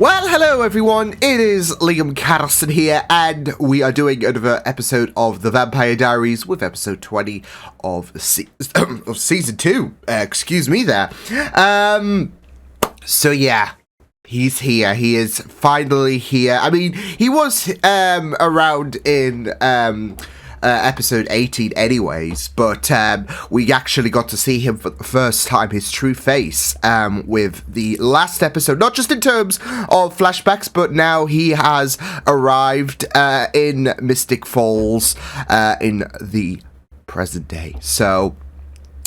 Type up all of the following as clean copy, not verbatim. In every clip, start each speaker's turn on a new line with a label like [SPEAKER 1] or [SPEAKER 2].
[SPEAKER 1] Well, hello everyone, it is Liam Carson here, and we are doing another episode of The Vampire Diaries with episode 20 of, of season 2. Excuse me there. So yeah, he's here. He is finally here. I mean, he was around in episode 18 anyways, but we actually got to see him for the first time, his true face, with the last episode, not just in terms of flashbacks, but now he has arrived in Mystic Falls in the present day. So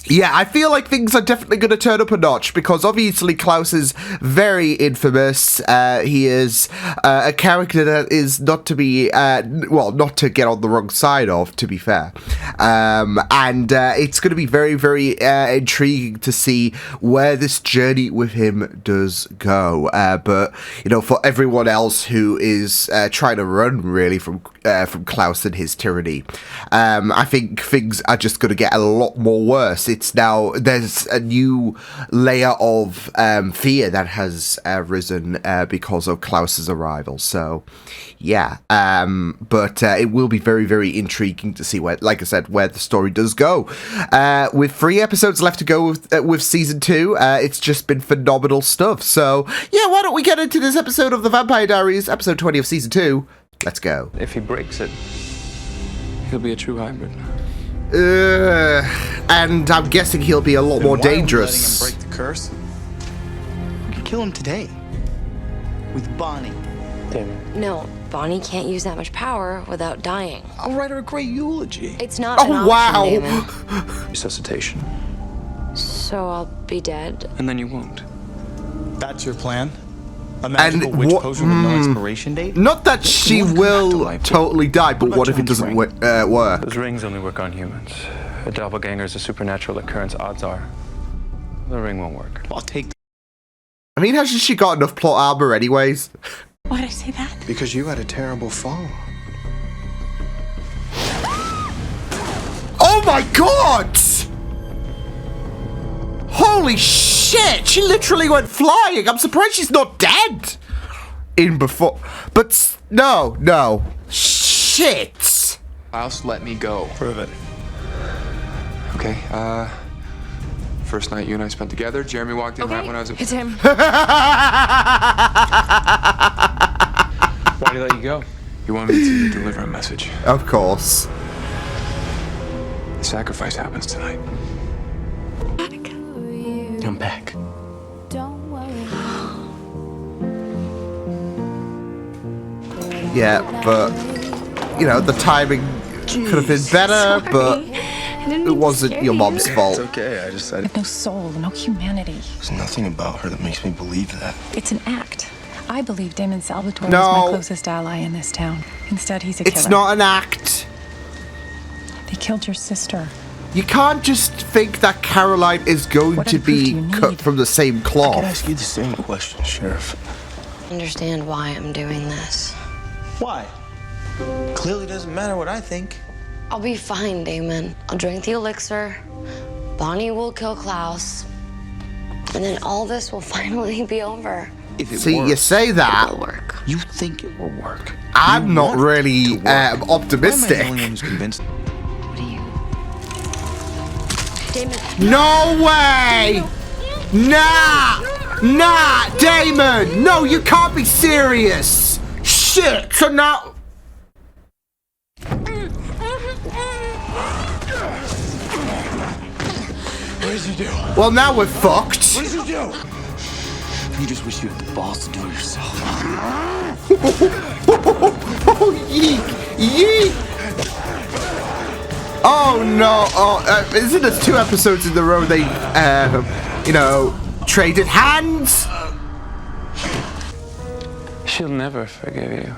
[SPEAKER 1] yeah, I feel like things are definitely going to turn up a notch, because obviously Klaus is very infamous. He is a character that is not to be, well, not to get on the wrong side of, to be fair. And it's going to be very, very intriguing to see where this journey with him does go. But, you know, for everyone else who is trying to run, really, from Klaus and his tyranny, I think things are just going to get a lot more worse. It's now, there's a new layer of fear that has risen because of Klaus's arrival. So, yeah. But it will be very, very intriguing to see where, like I said, where the story does go. With 3 episodes left to go with season 2, it's just been phenomenal stuff. So, yeah, why don't we get into this episode of The Vampire Diaries, episode 20 of season 2. Let's go.
[SPEAKER 2] If he breaks it, he'll be a true hybrid.
[SPEAKER 1] And I'm guessing he'll be a lot more dangerous.
[SPEAKER 3] Letting him break the curse? We could kill him today. With Bonnie.
[SPEAKER 2] Damon.
[SPEAKER 4] No, Bonnie can't use that much power without dying.
[SPEAKER 3] I'll write her a great eulogy.
[SPEAKER 4] It's not an option,
[SPEAKER 1] wow.
[SPEAKER 4] Damon.
[SPEAKER 2] Resuscitation.
[SPEAKER 4] So I'll be dead.
[SPEAKER 2] And then you won't.
[SPEAKER 3] That's your plan? A magical
[SPEAKER 1] And
[SPEAKER 3] witch
[SPEAKER 1] what-
[SPEAKER 3] potion with no expiration date?
[SPEAKER 1] Not that she will totally die, but what if it doesn't work?
[SPEAKER 2] Those rings only work on humans. A doppelganger is a supernatural occurrence. Odds are the ring won't work.
[SPEAKER 3] I'll take
[SPEAKER 1] I mean, hasn't she got enough plot armor anyways?
[SPEAKER 5] Why'd I say that?
[SPEAKER 6] Because you had a terrible fall.
[SPEAKER 1] Oh my god! Holy shit! She literally went flying. I'm surprised she's not dead. In before, but no. Shit.
[SPEAKER 6] Klaus, let me go.
[SPEAKER 3] prove it.
[SPEAKER 6] Okay, first night you and I spent together, Jeremy walked in right when I was
[SPEAKER 4] It's him.
[SPEAKER 2] Why did he let you go?
[SPEAKER 6] He wanted me to deliver a message.
[SPEAKER 1] Of course.
[SPEAKER 6] The sacrifice happens tonight.
[SPEAKER 3] I'm back.
[SPEAKER 1] Yeah, but you know, the timing could have been better, but it wasn't your mom's fault.
[SPEAKER 6] It's okay, I just said
[SPEAKER 5] No soul, no humanity.
[SPEAKER 6] there's nothing about her that makes me believe that.
[SPEAKER 5] It's an act. I believe Damon Salvatore
[SPEAKER 1] No.
[SPEAKER 5] is my closest ally in this town. Instead, he's a killer.
[SPEAKER 1] It's not an act.
[SPEAKER 5] They killed your sister.
[SPEAKER 1] You can't just think that Caroline is going
[SPEAKER 5] What
[SPEAKER 1] to
[SPEAKER 5] proof do
[SPEAKER 1] be
[SPEAKER 5] you
[SPEAKER 1] cut
[SPEAKER 5] need?
[SPEAKER 1] from the same
[SPEAKER 6] I could
[SPEAKER 1] cloth.
[SPEAKER 6] ask you the same question, Sheriff.
[SPEAKER 4] Understand why I'm doing this.
[SPEAKER 3] Why? Clearly doesn't matter what I think.
[SPEAKER 4] I'll be fine, Damon. I'll drink the elixir. Bonnie will kill Klaus. And then all this will finally be over.
[SPEAKER 3] If it
[SPEAKER 1] See,
[SPEAKER 3] works,
[SPEAKER 1] you say that.
[SPEAKER 4] It'll work.
[SPEAKER 3] you think it will work.
[SPEAKER 1] I'm
[SPEAKER 3] You
[SPEAKER 1] not
[SPEAKER 3] want it
[SPEAKER 1] really
[SPEAKER 3] to work. Why am I the
[SPEAKER 1] optimistic.
[SPEAKER 3] only one who's convinced?
[SPEAKER 4] What do you... Damon.
[SPEAKER 1] No way! Nah, Damon! No, you can't be serious! Shit! So now...
[SPEAKER 3] What did you do?
[SPEAKER 1] Well, now we're fucked.
[SPEAKER 3] What did you do? You just wish you had the balls to do it yourself.
[SPEAKER 1] Oh, yeet! Yeet! Oh, no. Oh, isn't it 2 episodes in a row they, you know, traded hands?
[SPEAKER 2] She'll never forgive you.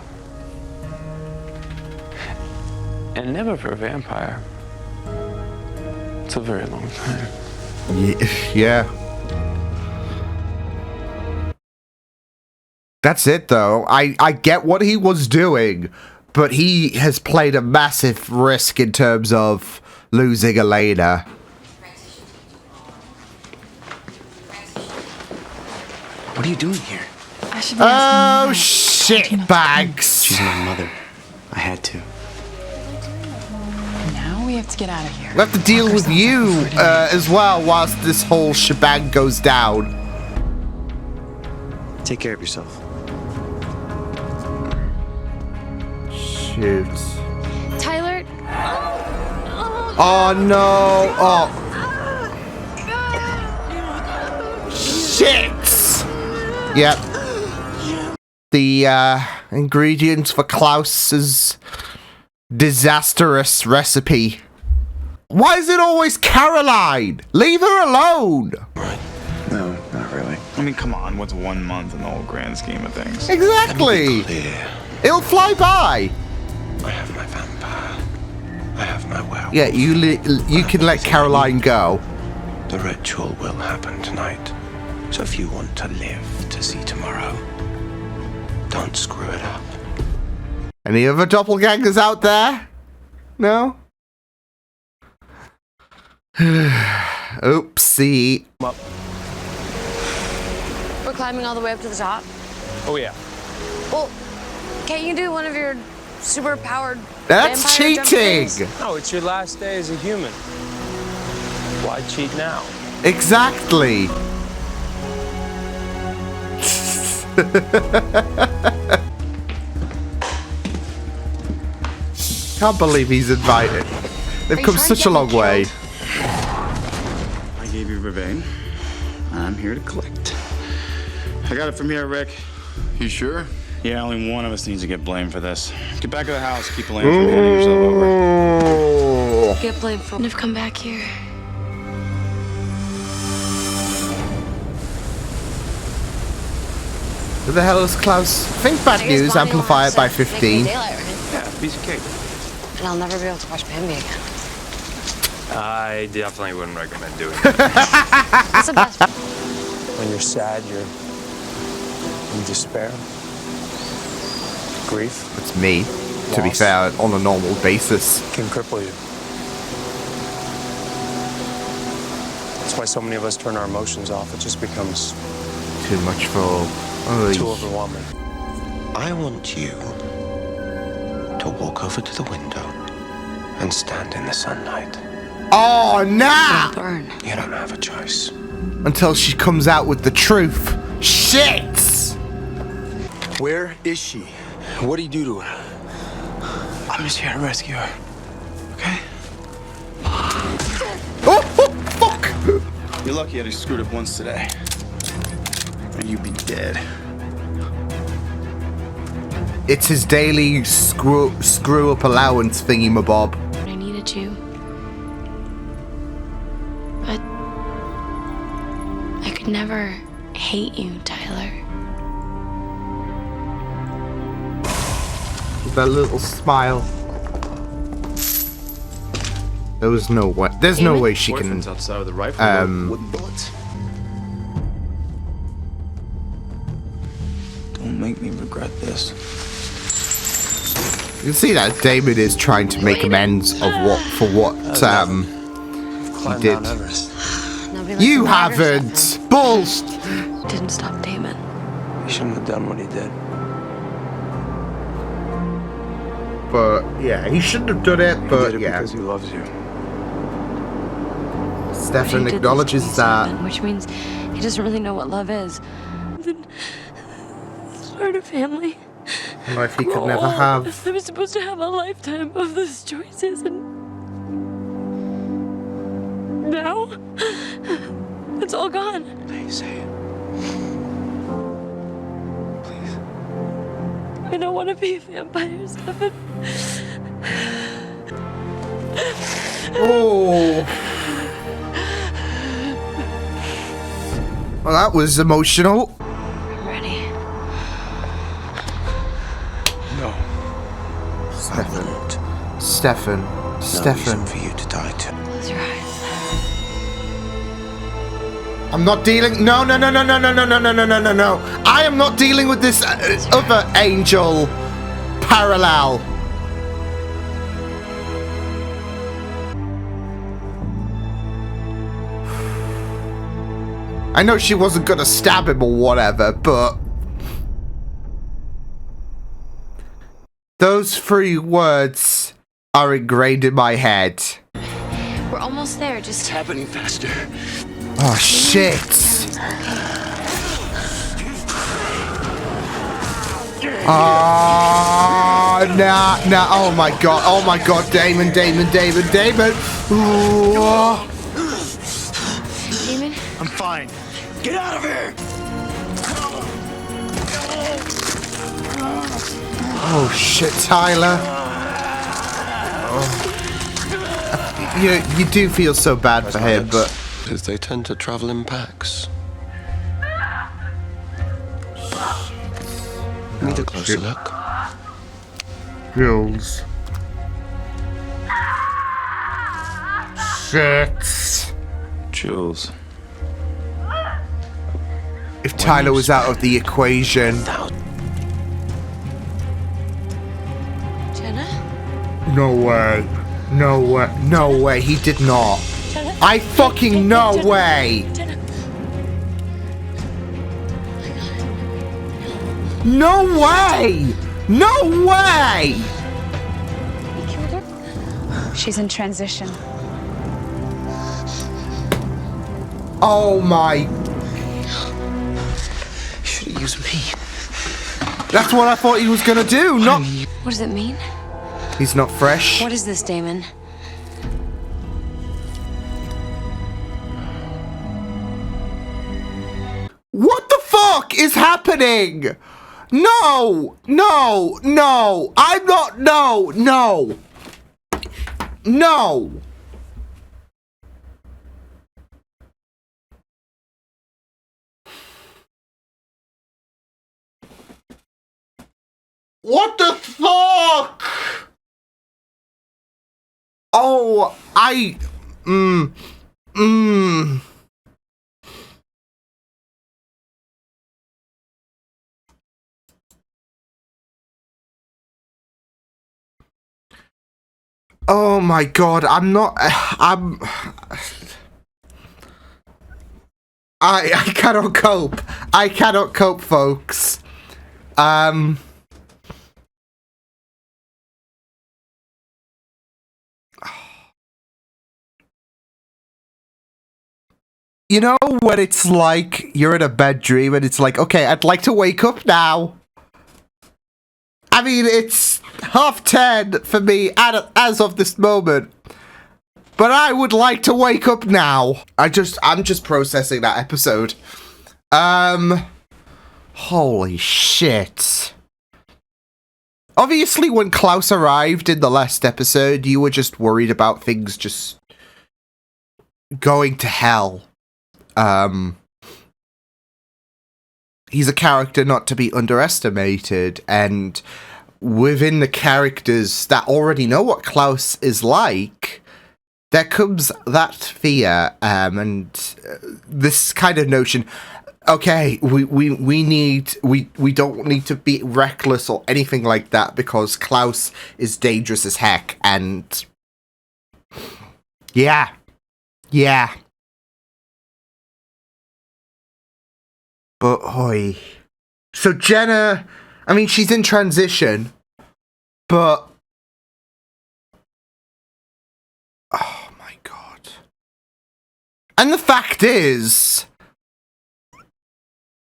[SPEAKER 2] And never for a vampire. It's a very long time.
[SPEAKER 1] Yeah. That's it, though. I get what he was doing, but he has played a massive risk in terms of losing Elena.
[SPEAKER 3] What are you doing here?
[SPEAKER 5] I I should be asking
[SPEAKER 1] Oh,
[SPEAKER 5] you
[SPEAKER 1] shit bags.
[SPEAKER 3] She's my mother. I had to.
[SPEAKER 5] Now we have to get out of here.
[SPEAKER 1] We have to deal with you as well whilst this whole shebang goes down.
[SPEAKER 3] Take care of yourself.
[SPEAKER 1] Shoot.
[SPEAKER 4] Tyler.
[SPEAKER 1] Oh no. Oh. Shit. Yep. The ingredients for Klaus's disastrous recipe. Why is it always Caroline? Leave her alone.
[SPEAKER 7] No, not really. I mean, come on. What's 1 month in the whole grand scheme of things?
[SPEAKER 1] Exactly. It'll fly by.
[SPEAKER 8] I have my vampire. I have my werewolf.
[SPEAKER 1] Yeah, you can let Caroline go.
[SPEAKER 8] The ritual will happen tonight. So if you want to live to see tomorrow, don't screw it up.
[SPEAKER 1] Any other doppelgangers out there? No? Oopsie.
[SPEAKER 4] We're climbing all the way up to the top.
[SPEAKER 2] Oh, yeah.
[SPEAKER 4] Well, can't you do one of your super powered
[SPEAKER 1] That's
[SPEAKER 4] vampire jump
[SPEAKER 1] cheating!
[SPEAKER 4] things?
[SPEAKER 2] No, it's your last day as a human. Why cheat now?
[SPEAKER 1] Exactly. Can't believe he's invited. They've
[SPEAKER 4] Are you
[SPEAKER 1] come
[SPEAKER 4] trying to
[SPEAKER 1] such a
[SPEAKER 4] get me
[SPEAKER 1] long way.
[SPEAKER 7] I gave you Vervain. I'm here to collect. I got it from here, Rick.
[SPEAKER 6] You sure?
[SPEAKER 7] Yeah, only one of us needs to get blamed for this. Get back to the house. Keep Elaine from handing yourself over.
[SPEAKER 1] Oh.
[SPEAKER 4] Get blamed for have come back here.
[SPEAKER 1] Who the hell is Klaus? Think bad news, amplify it by 15.
[SPEAKER 2] Yeah, piece of cake.
[SPEAKER 4] And I'll never be able to watch Bambi again.
[SPEAKER 2] I definitely wouldn't recommend doing it.
[SPEAKER 4] That's the best.
[SPEAKER 2] When you're sad, you're in despair, grief
[SPEAKER 1] It's me, to be
[SPEAKER 2] Loss.
[SPEAKER 1] fair, on a normal basis.
[SPEAKER 2] can cripple you. That's why so many of us turn our emotions off. It just becomes
[SPEAKER 1] Too much for... Oh,
[SPEAKER 2] too overwhelming.
[SPEAKER 8] I want you to walk over to the window and stand in the sunlight.
[SPEAKER 1] oh nah!
[SPEAKER 4] Burn.
[SPEAKER 8] You don't have a choice.
[SPEAKER 1] Until she comes out with the truth. Shit!
[SPEAKER 3] Where is she? What do you do to her?
[SPEAKER 7] I'm just here to rescue her. Okay?
[SPEAKER 1] Oh, fuck!
[SPEAKER 7] You're lucky I just screwed up once today. And you'd be dead.
[SPEAKER 1] It's his daily screw up allowance thingy mabob.
[SPEAKER 4] I needed you. But I could never hate you, Tyler.
[SPEAKER 1] That little smile. There was no way. There's no way she can.
[SPEAKER 7] Boyfriend's outside with a rifle. Wooden bullets. Don't make me regret this.
[SPEAKER 1] You can see that David is trying to make amends of what he
[SPEAKER 2] Climb
[SPEAKER 1] did.
[SPEAKER 2] Mount Everest.
[SPEAKER 4] Nobody likes
[SPEAKER 1] You
[SPEAKER 4] a lighter
[SPEAKER 1] haven't.
[SPEAKER 4] stuff.
[SPEAKER 1] Bullshit.
[SPEAKER 4] Didn't stop Damon.
[SPEAKER 2] He shouldn't have done what he did.
[SPEAKER 1] But yeah, he shouldn't have done it.
[SPEAKER 2] He
[SPEAKER 1] But
[SPEAKER 2] did it
[SPEAKER 1] yeah,
[SPEAKER 2] because he loves you.
[SPEAKER 1] Stefan
[SPEAKER 4] He did this
[SPEAKER 1] acknowledges
[SPEAKER 4] to me,
[SPEAKER 1] that.
[SPEAKER 4] Simon, which means he doesn't really know what love is. Then start a family.
[SPEAKER 1] Life he could never
[SPEAKER 4] Oh,
[SPEAKER 1] have.
[SPEAKER 4] I was supposed to have a lifetime of those choices, and now it's all gone.
[SPEAKER 8] Please say it. Please.
[SPEAKER 4] I don't want to be a vampire, Stefan.
[SPEAKER 1] Oh. Well, that was emotional.
[SPEAKER 4] I'm ready.
[SPEAKER 8] No.
[SPEAKER 1] Stefan.
[SPEAKER 8] No
[SPEAKER 1] Stefan.
[SPEAKER 8] reason for you to die too.
[SPEAKER 4] Close your eyes.
[SPEAKER 1] I'm not dealing. No. I am not dealing with this other angel parallel. I know she wasn't gonna stab him or whatever, but Those 3 words are ingrained in my head.
[SPEAKER 4] We're almost there. Just
[SPEAKER 8] Happening faster.
[SPEAKER 1] Oh, shit. Oh, nah. Oh my god. Damon. Ooh.
[SPEAKER 4] Damon.
[SPEAKER 3] I'm fine. Get out of here!
[SPEAKER 1] Oh, shit, Tyler. Oh. You do feel so bad for him, but...
[SPEAKER 8] Because they tend to travel in packs. Need a closer look.
[SPEAKER 1] Jules. Shit.
[SPEAKER 2] Jules.
[SPEAKER 1] If Tyler was out of the equation...
[SPEAKER 4] Jenna?
[SPEAKER 1] No way, he did not. I fucking no way! No way! No way!
[SPEAKER 5] She's in transition.
[SPEAKER 1] Oh my...
[SPEAKER 8] You should have used me.
[SPEAKER 1] That's what I thought he was gonna do, not...
[SPEAKER 4] What does it mean?
[SPEAKER 1] He's not fresh.
[SPEAKER 4] What is this, Damon?
[SPEAKER 1] What the fuck is happening? No! I'm not... No! What the fuck? Oh, Oh my god, I cannot cope. I cannot cope, folks. You know when it's like you're in a bad dream and it's like, okay, I'd like to wake up now. I mean, it's 10:30 for me as of this moment. But I would like to wake up now. I'm just processing that episode. Holy shit. Obviously, when Klaus arrived in the last episode, you were just worried about things just going to hell. He's a character not to be underestimated, and within the characters that already know what Klaus is like, there comes that fear, and this kind of notion, okay, we don't need to be reckless or anything like that because Klaus is dangerous as heck, and yeah. But hoy. So Jenna, I mean, she's in transition, but oh my god. And the fact is,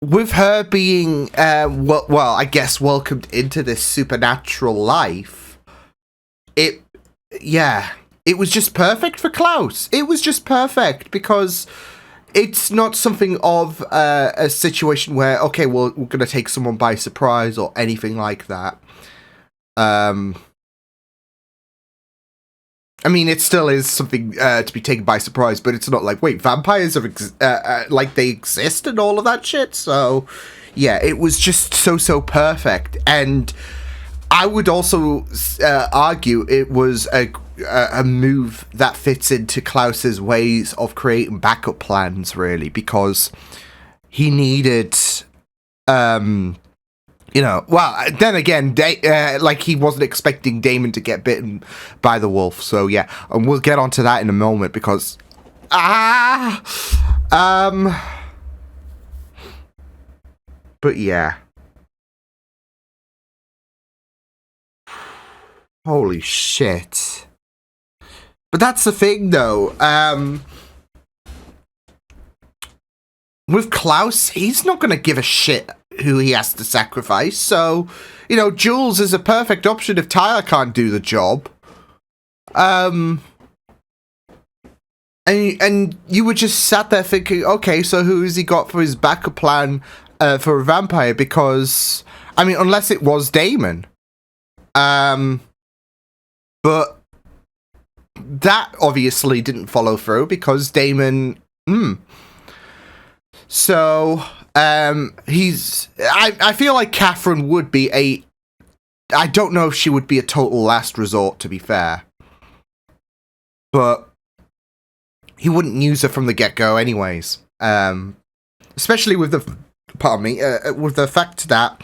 [SPEAKER 1] with her being, well, I guess welcomed into this supernatural life, it was just perfect for Klaus. It was just perfect because it's not something of a situation where, okay, well, we're going to take someone by surprise or anything like that. I mean, it still is something to be taken by surprise, but it's not like, wait, vampires are like they exist and all of that shit. So, yeah, it was just so perfect. And I would also argue it was a move that fits into Klaus's ways of creating backup plans, really, because he needed, well, then again, like he wasn't expecting Damon to get bitten by the wolf, so yeah, and we'll get onto that in a moment because, but yeah. Holy shit. But that's the thing, though. With Klaus, he's not going to give a shit who he has to sacrifice. So, you know, Jules is a perfect option if Tyler can't do the job. And you were just sat there thinking, okay, so who has he got for his backup plan for a vampire? Because, I mean, unless it was Damon. But that obviously didn't follow through because Damon... So, he's... I feel like Catherine would be a... I don't know if she would be a total last resort, to be fair. But he wouldn't use her from the get-go anyways. Especially with the... Pardon me. With the fact that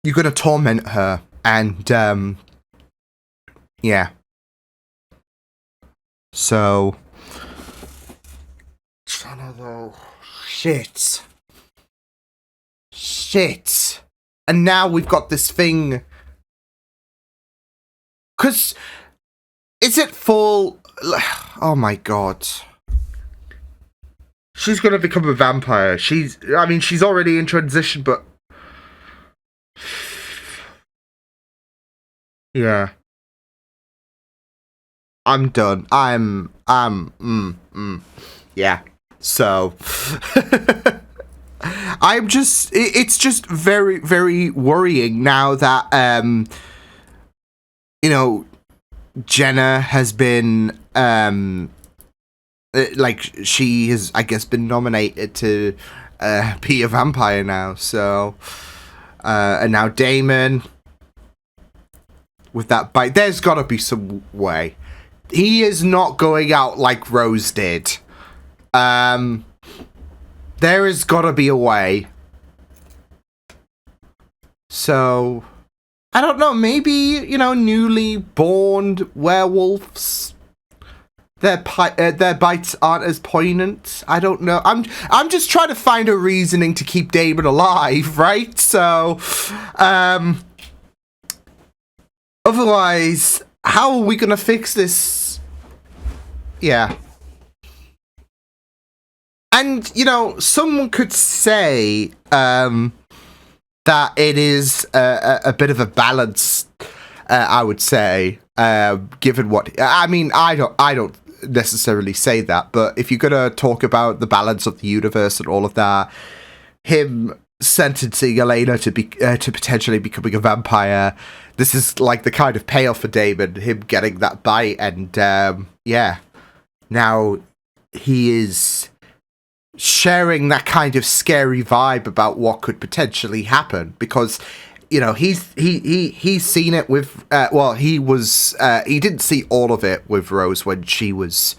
[SPEAKER 1] you're going to torment her. And, yeah. So... Shit. And now we've got this thing. Because, is it full... Oh my god. She's gonna become a vampire. I mean, she's already in transition, but... Yeah. I'm done. Yeah. So, I'm just, it's just very, very worrying now that, you know, Jenna has been, like, she has, I guess, been nominated to, be a vampire now, so, and now Damon, with that bite, there's gotta be some way. He is not going out like Rose did. There has got to be a way. So, I don't know, maybe, you know, newly born werewolves, their bites aren't as poignant. I don't know. I'm just trying to find a reasoning to keep Damon alive, right? So, otherwise, how are we gonna fix this? Yeah. And, you know, someone could say that it is a bit of a balance, I would say, given what... I mean, I don't necessarily say that, but if you're going to talk about the balance of the universe and all of that, him sentencing Elena to potentially becoming a vampire, this is like the kind of payoff for Damon, him getting that bite, and, yeah. Now, he is... sharing that kind of scary vibe about what could potentially happen, because, you know, he's seen it with he didn't see all of it with Rose when she was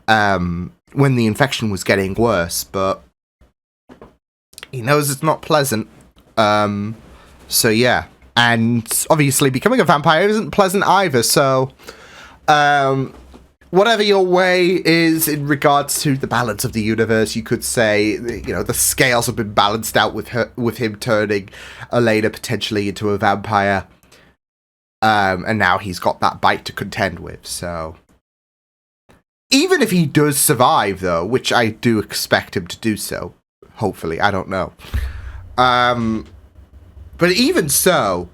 [SPEAKER 1] when the infection was getting worse, but he knows it's not pleasant. So yeah, and obviously becoming a vampire isn't pleasant either, so whatever your way is in regards to the balance of the universe, you could say, you know, the scales have been balanced out with him turning Elena potentially into a vampire. And now he's got that bite to contend with, so... Even if he does survive, though, which I do expect him to do so, hopefully, I don't know. But even so,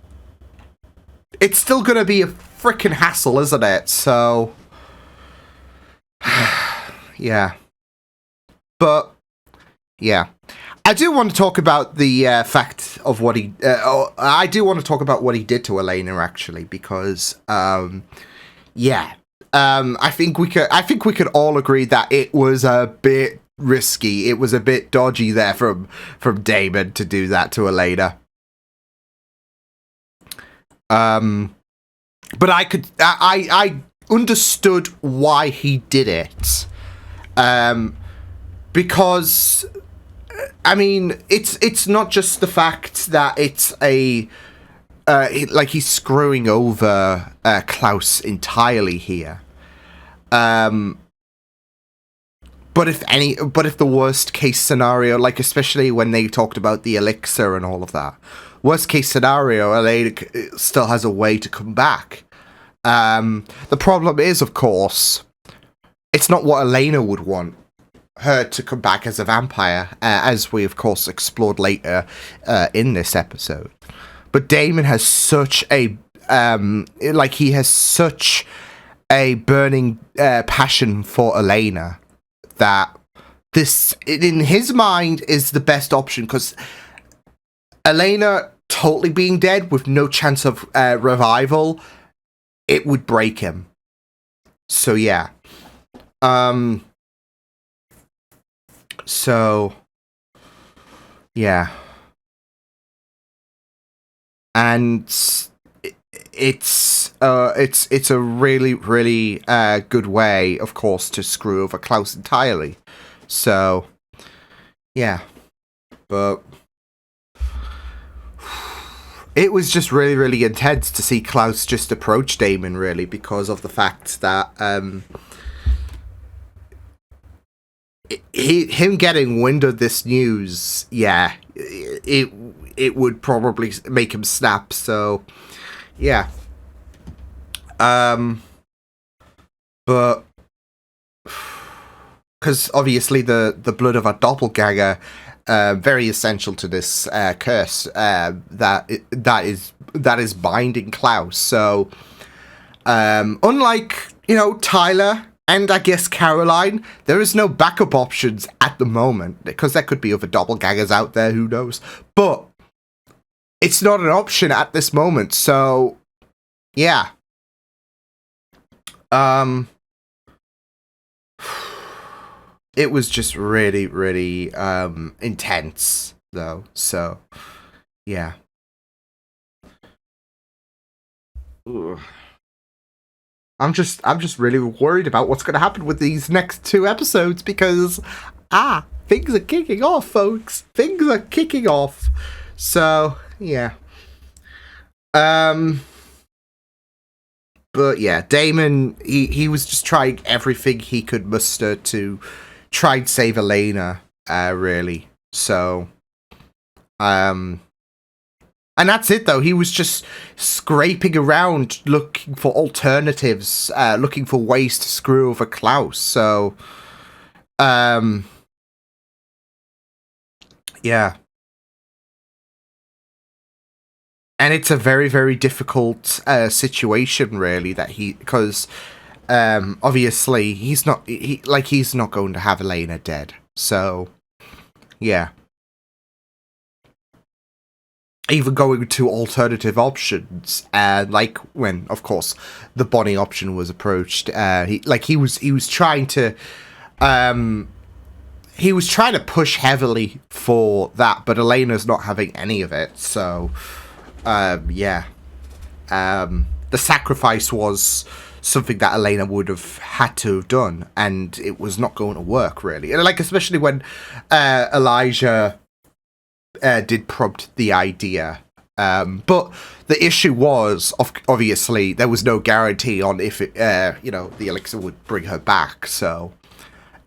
[SPEAKER 1] it's still gonna be a frickin' hassle, isn't it? So... yeah. But, yeah. I do want to talk about the fact of what he... I do want to talk about what he did to Elena, actually, because, yeah. I think we could all agree that it was a bit risky. It was a bit dodgy there from Damon to do that to Elena. But I understood why he did it, because I mean it's not just the fact that it's like he's screwing over Klaus entirely here, but if the worst case scenario, like especially when they talked about the elixir and all of that, worst case scenario, Elena still has a way to come back. The problem is, of course, it's not what Elena would want her to come back as a vampire, as we of course explored later in this episode. But Damon has such a he has such a burning passion for Elena that this, in his mind, is the best option, because Elena totally being dead with no chance of revival, it would break him. So yeah. So yeah. And it's a really, really good way, of course, to screw over Klaus entirely. So yeah. But it was just really, really intense to see Klaus just approach Damon, really, because of the fact that him getting wind of this news, yeah, it would probably make him snap. So yeah. But because obviously the blood of a doppelganger, very essential to this curse, that is binding Klaus. So unlike, Tyler and I guess Caroline, there is no backup options at the moment, because there could be other doppelgangers out there, who knows. But it's not an option at this moment, so yeah. It was just really, really intense, though. So yeah. Ugh. I'm just really worried about what's going to happen with these next 2 episodes, because things are kicking off, folks. Things are kicking off. So yeah. But yeah, Damon, he was just trying everything he could muster to try and save Elena, really. So and that's it, though. He was just scraping around looking for alternatives, looking for ways to screw over Klaus. So yeah. And it's a very, very difficult situation, really, because obviously he's not going to have Elena dead. So yeah. Even going to alternative options, like when, of course, the Bonnie option was approached, he was trying to push heavily for that, but Elena's not having any of it. So yeah. The sacrifice was something that Elena would have had to have done, and it was not going to work, really. And especially when Elijah did prompt the idea. But the issue was, obviously, there was no guarantee on if it, the elixir would bring her back. So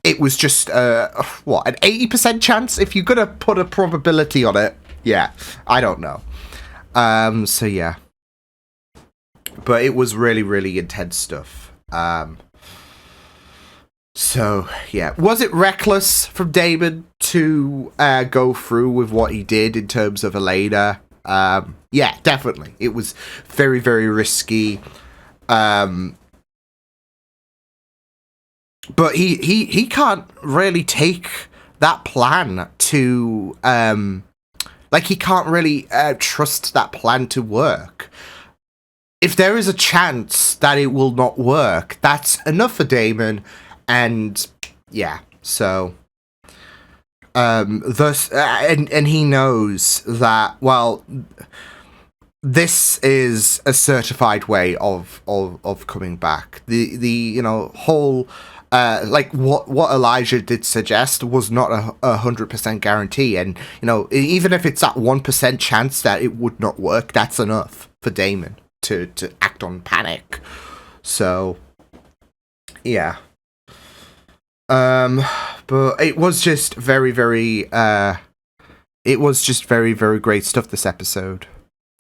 [SPEAKER 1] it was just, an 80% chance? If you're going to put a probability on it, yeah, I don't know. So yeah. But it was really, really intense stuff. So, yeah. Was it reckless from Damon to go through with what he did in terms of Elena? Yeah, definitely. It was very, very risky. But he can't really take that plan to... he can't really trust that plan to work. If there is a chance that it will not work, that's enough for Damon. And yeah, so thus, and he knows that, well, this is a certified way of coming back. The whole what Elijah did suggest was not 100% guarantee, and even if it's that 1% chance that it would not work, that's enough for Damon to act on panic. So yeah. but it was just very, very, it was just very, very great stuff, this episode.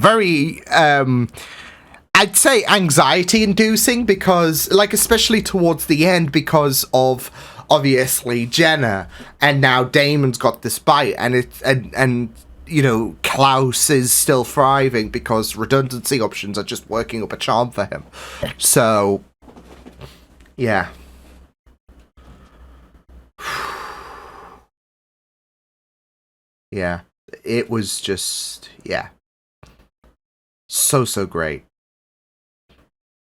[SPEAKER 1] Very, I'd say anxiety-inducing, because, like, especially towards the end, because of, obviously, Jenna, and now Damon's got this bite, and you know, Klaus is still thriving because redundancy options are just working up a charm for him. So, yeah. Yeah. It was just, yeah. So great.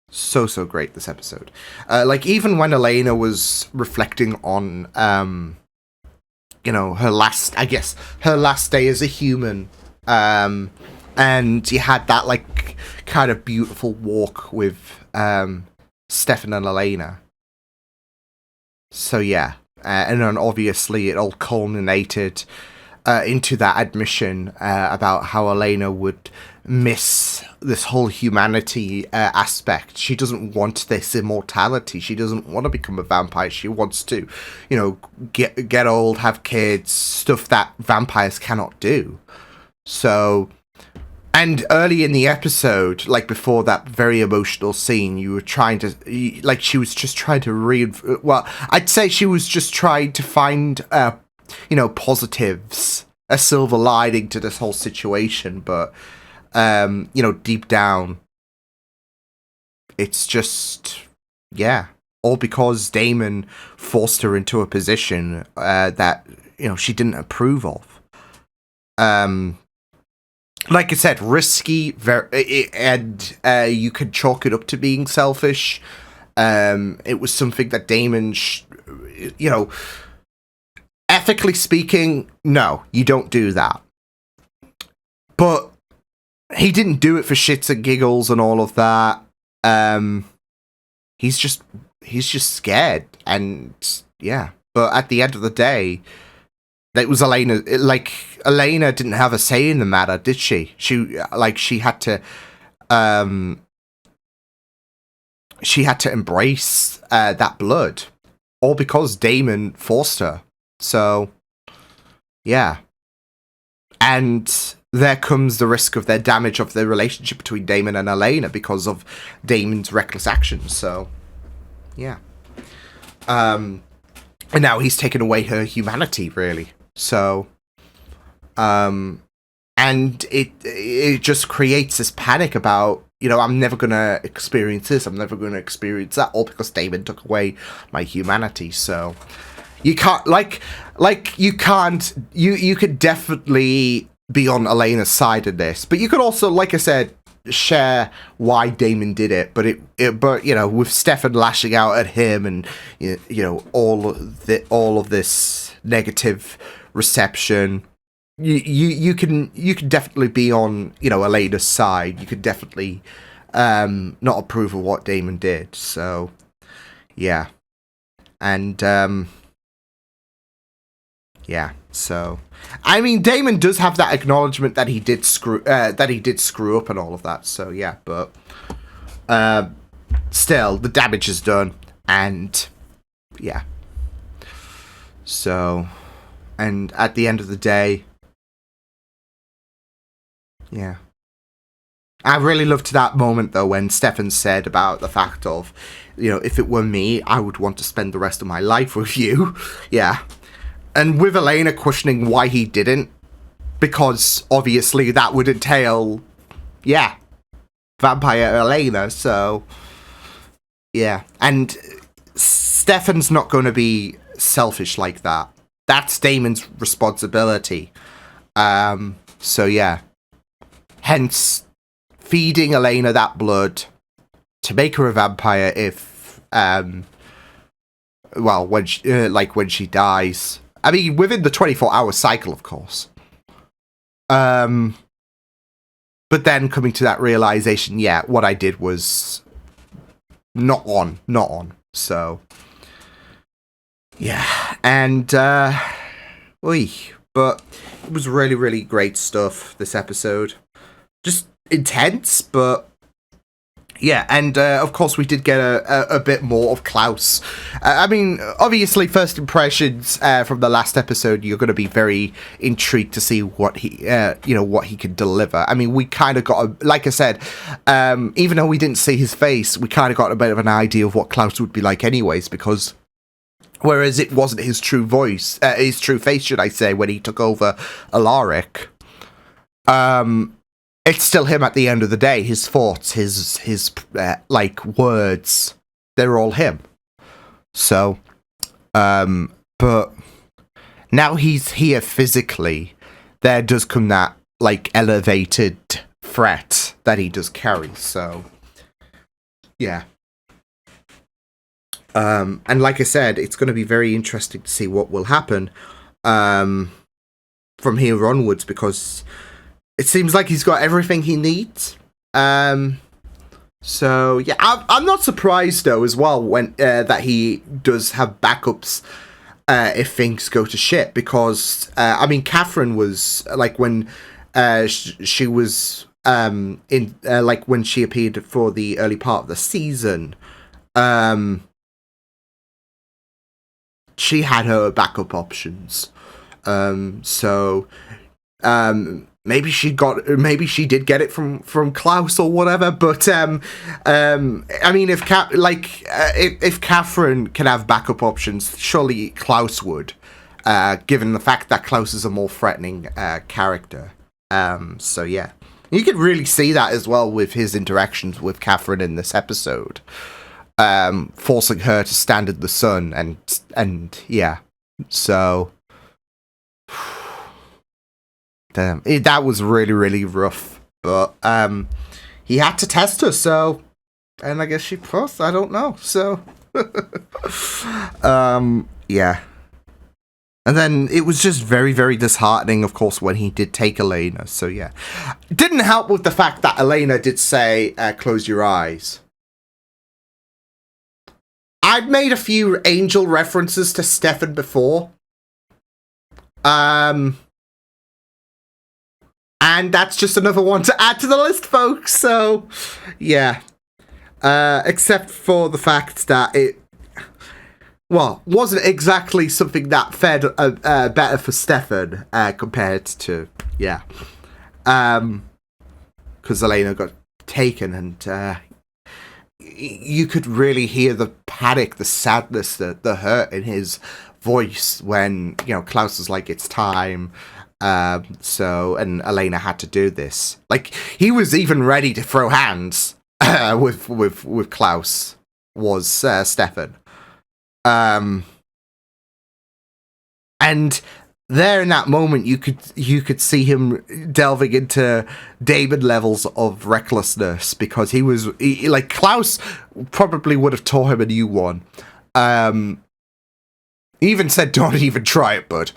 [SPEAKER 1] So great, this episode. Like, even when Elena was reflecting on, you know, her last day as a human, and you had that, like, kind of beautiful walk with, Stefan and Elena. So, yeah. And then, obviously, it all culminated into that admission about how Elena would miss this whole humanity aspect. She doesn't want this immortality. She doesn't want to become a vampire. She wants to, you know, get old, have kids, stuff that vampires cannot do. So, and early in the episode, like before that very emotional scene, you were trying to, like, she was just trying to well, I'd say she was just trying to find, you know, positives, a silver lining to this whole situation, but you know, deep down, it's just, yeah, all because Damon forced her into a position that, you know, she didn't approve of. Like I said, risky, and you could chalk it up to being selfish. It was something that Damon, you know, ethically speaking, no, you don't do that. But he didn't do it for shits and giggles and all of that. He's just scared, and yeah. But at the end of the day, it was Elena. Like, Elena didn't have a say in the matter, did she? She had to, embrace that blood, all because Damon forced her. So, yeah. And there comes the risk of their damage of the relationship between Damon and Elena because of Damon's reckless actions. So, yeah. And now he's taken away her humanity, really. So, and it just creates this panic about, you know, I'm never gonna experience this, I'm never gonna experience that, all because Damon took away my humanity. So, you can't, you could definitely be on Elena's side of this, but you could also, like I said, share why Damon did it, but you know, with Stefan lashing out at him, and you know, all of this negative reception, you can definitely be on, you know, Elena's side. You could definitely not approve of what Damon did. So, yeah, and yeah. So, I mean, Damon does have that acknowledgement that he did screw up and all of that. So, yeah, but still, the damage is done, and yeah. So, and at the end of the day, yeah. I really loved that moment, though, when Stefan said about the fact of, you know, if it were me, I would want to spend the rest of my life with you. Yeah. And with Elena questioning why he didn't, because obviously that would entail, yeah, vampire Elena, so, yeah. And Stefan's not going to be selfish like that. That's Damon's responsibility. So, yeah. Hence, feeding Elena that blood to make her a vampire if, well, when she dies. I mean, within the 24-hour cycle, of course. But then coming to that realization, yeah, what I did was not on. So, yeah. And, but it was really, really great stuff, this episode. Just intense, but, Yeah, and of course we did get a bit more of Klaus. I mean, obviously, first impressions from the last episode, you're going to be very intrigued to see what what he can deliver. I mean, we kind of got, like I said, even though we didn't see his face, we kind of got a bit of an idea of what Klaus would be like, anyways, because whereas it wasn't his true voice, his true face, should I say, when he took over Alaric. It's still him at the end of the day. His thoughts, his like words, they're all him. So, but now he's here physically. There does come that like elevated threat that he does carry. So, yeah. And like I said, it's going to be very interesting to see what will happen from here onwards, because it seems like he's got everything he needs. So yeah, I'm not surprised though as well when that he does have backups if things go to shit, because I mean, Catherine was like when she was in like when she appeared for the early part of the season. She had her backup options. So maybe she did get it from Klaus or whatever, but I mean, if Catherine can have backup options, surely Klaus would, given the fact that Klaus is a more threatening character. So yeah, you could really see that as well with his interactions with Catherine in this episode, forcing her to stand in the sun, and yeah, so. Damn, that was really, really rough. But he had to test her, so, and I guess she passed. I don't know. So, yeah. And then it was just very, very disheartening, of course, when he did take Elena. So yeah, didn't help with the fact that Elena did say, "Close your eyes." I'd made a few Angel references to Stefan before. And that's just another one to add to the list, folks. So, yeah. Except for the fact that it, well, wasn't exactly something that fared better for Stefan compared to, yeah. Because Elena got taken, and you could really hear the panic, the sadness, the hurt in his voice when, Klaus was like, it's time. So, and Elena had to do this. Like, he was even ready to throw hands with Klaus, was Stefan. And there in that moment, you could see him delving into Damon levels of recklessness, because he was like, Klaus probably would have taught him a new one. He even said, "Don't even try it, bud."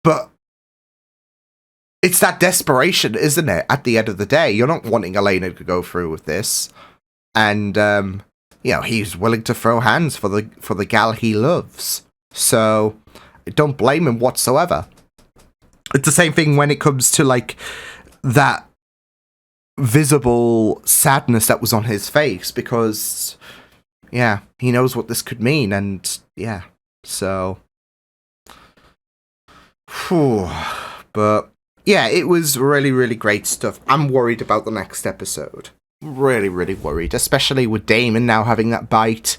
[SPEAKER 1] But it's that desperation, isn't it? At the end of the day, you're not wanting Elena to go through with this, and he's willing to throw hands for the gal he loves. So I don't blame him whatsoever. It's the same thing when it comes to like that visible sadness that was on his face, because yeah, he knows what this could mean, and yeah, so. Whew. But yeah, it was really, really great stuff. I'm worried about the next episode. Really, really worried, especially with Damon now having that bite.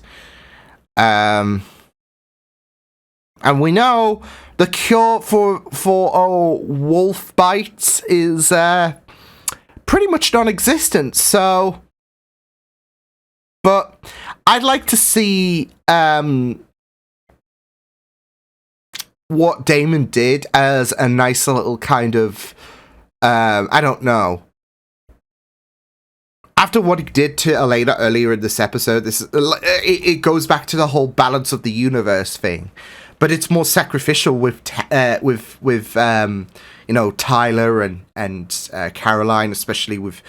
[SPEAKER 1] And we know the cure for wolf bites is pretty much non-existent. So, but I'd like to see what Damon did as a nice little kind of, I don't know. After what he did to Elena earlier in this episode, it goes back to the whole balance of the universe thing, but it's more sacrificial with Tyler and Caroline, especially with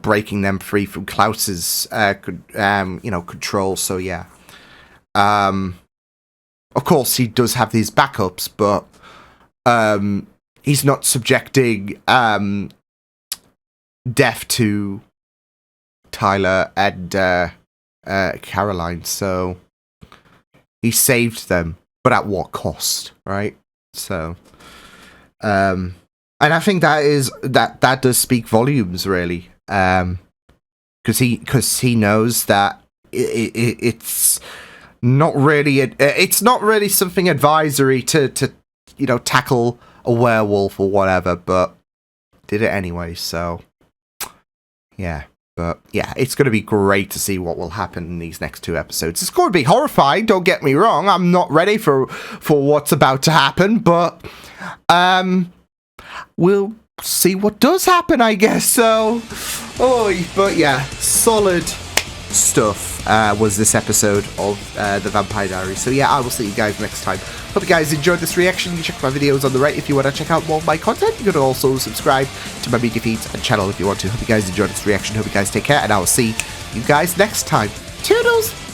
[SPEAKER 1] breaking them free from Klaus's control. So yeah. Of course, he does have these backups, but he's not subjecting Death to Tyler and Caroline. So he saved them, but at what cost, right? So, and I think that does speak volumes, really, because he knows that it's not really something advisory to tackle a werewolf or whatever, but did it anyway. So yeah. But yeah, it's going to be great to see what will happen in these next 2 episodes. It's going to be horrifying, don't get me wrong. I'm not ready for what's about to happen, but we'll see what does happen, I guess. So, but yeah, solid stuff was this episode of The Vampire Diaries. So yeah, I will see you guys next time. Hope you guys enjoyed this reaction. You can check my videos on the right if you want to check out more of my content. You can also subscribe to my media feeds and channel if you want to. Hope you guys enjoyed this reaction. Hope you guys take care, and I will see you guys next time. Toodles!